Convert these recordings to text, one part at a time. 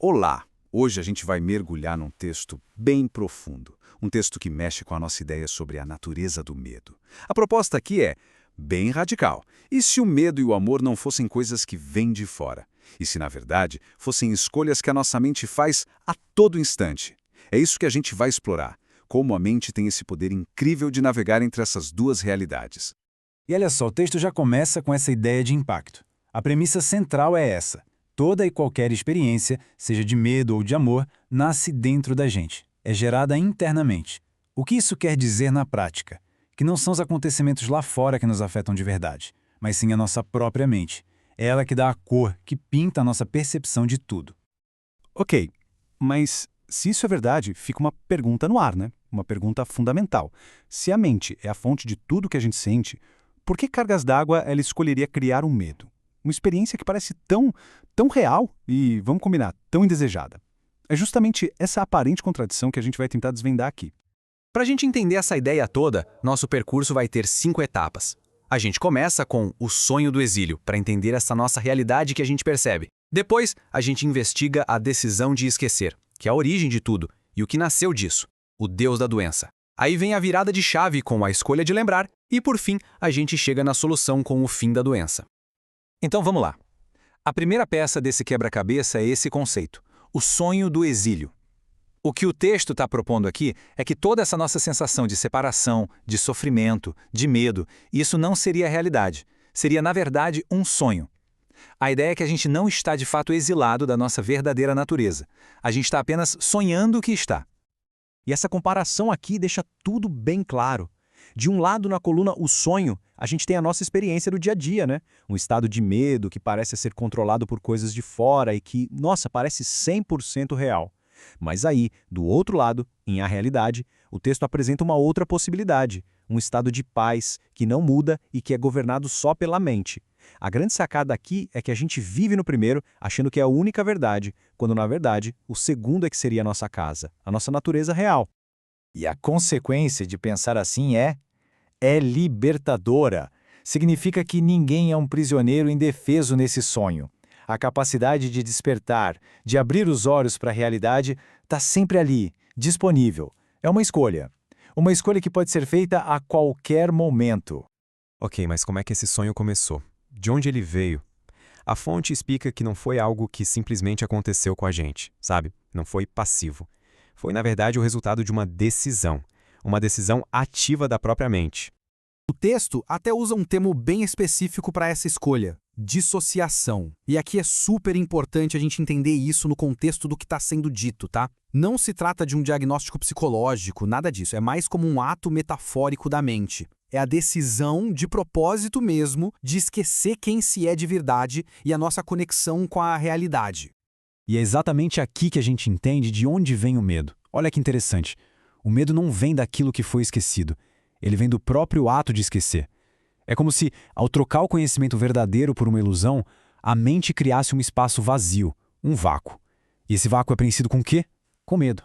Olá! Hoje a gente vai mergulhar num texto bem profundo, um texto que mexe com a nossa ideia sobre a natureza do medo. A proposta aqui é bem radical. E se o medo e o amor não fossem coisas que vêm de fora? E se, na verdade, fossem escolhas que a nossa mente faz a todo instante? É isso que a gente vai explorar, como a mente tem esse poder incrível de navegar entre essas duas realidades. E olha só, o texto já começa com essa ideia de impacto. A premissa central é essa. Toda e qualquer experiência, seja de medo ou de amor, nasce dentro da gente. É gerada internamente. O que isso quer dizer na prática? Que não são os acontecimentos lá fora que nos afetam de verdade, mas sim a nossa própria mente. É ela que dá a cor, que pinta a nossa percepção de tudo. Ok, mas se isso é verdade, fica uma pergunta no ar, né? Uma pergunta fundamental. Se a mente é a fonte de tudo que a gente sente, por que cargas d'água ela escolheria criar um medo? Uma experiência que parece tão real e, vamos combinar, tão indesejada. É justamente essa aparente contradição que a gente vai tentar desvendar aqui. Para a gente entender essa ideia toda, nosso percurso vai ter 5 etapas. A gente começa com o sonho do exílio, para entender essa nossa realidade que a gente percebe. Depois, a gente investiga a decisão de esquecer, que é a origem de tudo, e o que nasceu disso, o Deus da doença. Aí vem a virada de chave com a escolha de lembrar, e por fim, a gente chega na solução com o fim da doença. Então vamos lá. A primeira peça desse quebra-cabeça é esse conceito, o sonho do exílio. O que o texto está propondo aqui é que toda essa nossa sensação de separação, de sofrimento, de medo, isso não seria a realidade. Seria, na verdade, um sonho. A ideia é que a gente não está de fato exilado da nossa verdadeira natureza. A gente está apenas sonhando que está. E essa comparação aqui deixa tudo bem claro. De um lado, na coluna O Sonho, a gente tem a nossa experiência do dia a dia, né? Um estado de medo que parece ser controlado por coisas de fora e que, nossa, parece 100% real. Mas aí, do outro lado, em A Realidade, o texto apresenta uma outra possibilidade, um estado de paz que não muda e que é governado só pela mente. A grande sacada aqui é que a gente vive no primeiro achando que é a única verdade, quando na verdade o segundo é que seria a nossa casa, a nossa natureza real. E a consequência de pensar assim é libertadora. Significa que ninguém é um prisioneiro indefeso nesse sonho. A capacidade de despertar, de abrir os olhos para a realidade, está sempre ali, disponível. É uma escolha. Uma escolha que pode ser feita a qualquer momento. Ok, mas como é que esse sonho começou? De onde ele veio? A fonte explica que não foi algo que simplesmente aconteceu com a gente, sabe? Não foi passivo. Foi, na verdade, o resultado de uma decisão ativa da própria mente. O texto até usa um termo bem específico para essa escolha, dissociação. E aqui é super importante a gente entender isso no contexto do que está sendo dito, tá? Não se trata de um diagnóstico psicológico, nada disso. É mais como um ato metafórico da mente. É a decisão de propósito mesmo de esquecer quem se é de verdade e a nossa conexão com a realidade. E é exatamente aqui que a gente entende de onde vem o medo. Olha que interessante. O medo não vem daquilo que foi esquecido. Ele vem do próprio ato de esquecer. É como se, ao trocar o conhecimento verdadeiro por uma ilusão, a mente criasse um espaço vazio, um vácuo. E esse vácuo é preenchido com o quê? Com medo.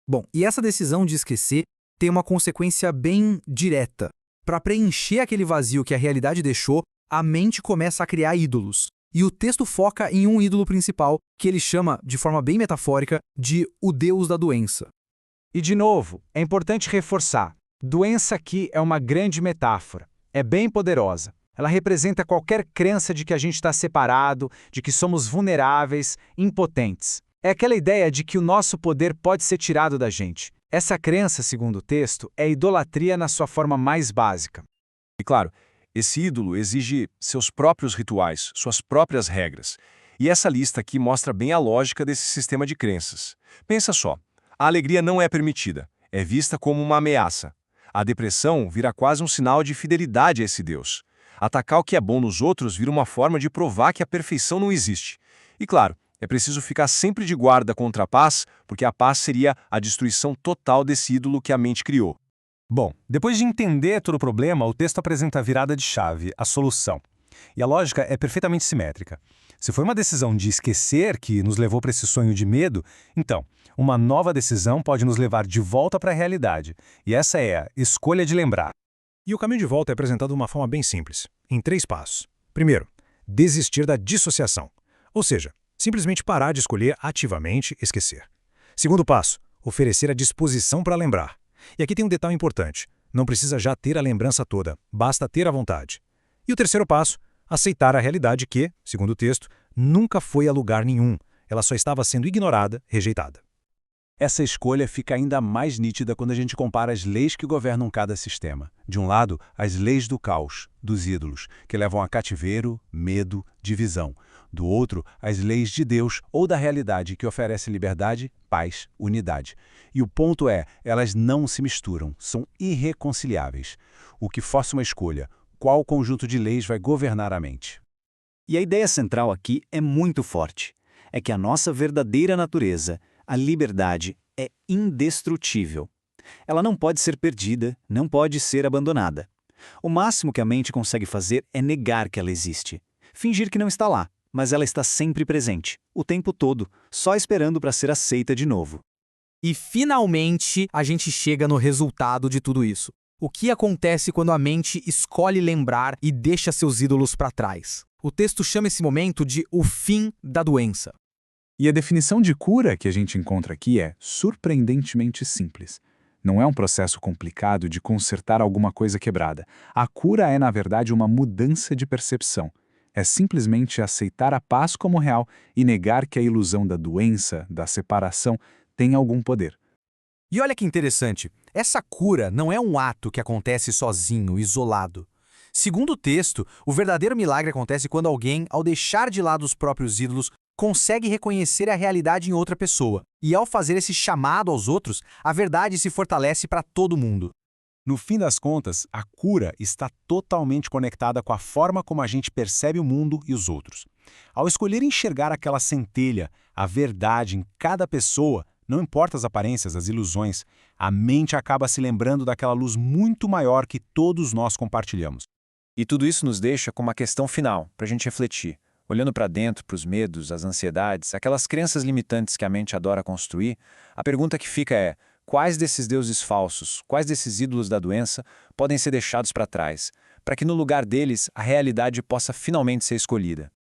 Bom, e essa decisão de esquecer tem uma consequência bem direta. Para preencher aquele vazio que a realidade deixou, a mente começa a criar ídolos. E o texto foca em um ídolo principal, que ele chama, de forma bem metafórica, de o Deus da doença. E, de novo, é importante reforçar. Doença aqui é uma grande metáfora. É bem poderosa. Ela representa qualquer crença de que a gente está separado, de que somos vulneráveis, impotentes. É aquela ideia de que o nosso poder pode ser tirado da gente. Essa crença, segundo o texto, é idolatria na sua forma mais básica. E claro, esse ídolo exige seus próprios rituais, suas próprias regras. E essa lista aqui mostra bem a lógica desse sistema de crenças. Pensa só, a alegria não é permitida, é vista como uma ameaça. A depressão vira quase um sinal de fidelidade a esse Deus. Atacar o que é bom nos outros vira uma forma de provar que a perfeição não existe. E claro, é preciso ficar sempre de guarda contra a paz, porque a paz seria a destruição total desse ídolo que a mente criou. Bom, depois de entender todo o problema, o texto apresenta a virada de chave, a solução. E a lógica é perfeitamente simétrica. Se foi uma decisão de esquecer que nos levou para esse sonho de medo, então, uma nova decisão pode nos levar de volta para a realidade. E essa é a escolha de lembrar. E o caminho de volta é apresentado de uma forma bem simples, em 3 passos. Primeiro, desistir da dissociação. Ou seja, Simplesmente parar de escolher ativamente esquecer. Segundo passo, oferecer a disposição para lembrar. E aqui tem um detalhe importante. Não precisa já ter a lembrança toda, basta ter a vontade. E o terceiro passo, aceitar a realidade que, segundo o texto, nunca foi a lugar nenhum. Ela só estava sendo ignorada, rejeitada. Essa escolha fica ainda mais nítida quando a gente compara as leis que governam cada sistema. De um lado, as leis do caos, dos ídolos, que levam a cativeiro, medo, divisão. Do outro, as leis de Deus ou da realidade, que oferece liberdade, paz, unidade. E o ponto é, elas não se misturam, são irreconciliáveis. O que força uma escolha, qual conjunto de leis vai governar a mente? E a ideia central aqui é muito forte. É que a nossa verdadeira natureza, a liberdade, é indestrutível. Ela não pode ser perdida, não pode ser abandonada. O máximo que a mente consegue fazer é negar que ela existe. Fingir que não está lá, mas ela está sempre presente, o tempo todo, só esperando para ser aceita de novo. E finalmente a gente chega no resultado de tudo isso. O que acontece quando a mente escolhe lembrar e deixa seus ídolos para trás? O texto chama esse momento de o fim da doença. E a definição de cura que a gente encontra aqui é surpreendentemente simples. Não é um processo complicado de consertar alguma coisa quebrada. A cura é, na verdade, uma mudança de percepção. É simplesmente aceitar a paz como real e negar que a ilusão da doença, da separação, tem algum poder. E olha que interessante, essa cura não é um ato que acontece sozinho, isolado. Segundo o texto, o verdadeiro milagre acontece quando alguém, ao deixar de lado os próprios ídolos, consegue reconhecer a realidade em outra pessoa. E ao fazer esse chamado aos outros, a verdade se fortalece para todo mundo. No fim das contas, a cura está totalmente conectada com a forma como a gente percebe o mundo e os outros. Ao escolher enxergar aquela centelha, a verdade em cada pessoa, não importa as aparências, as ilusões, a mente acaba se lembrando daquela luz muito maior que todos nós compartilhamos. E tudo isso nos deixa com uma questão final, para a gente refletir. Olhando para dentro, para os medos, as ansiedades, aquelas crenças limitantes que a mente adora construir, a pergunta que fica é: quais desses deuses falsos, quais desses ídolos da doença podem ser deixados para trás, para que no lugar deles a realidade possa finalmente ser escolhida?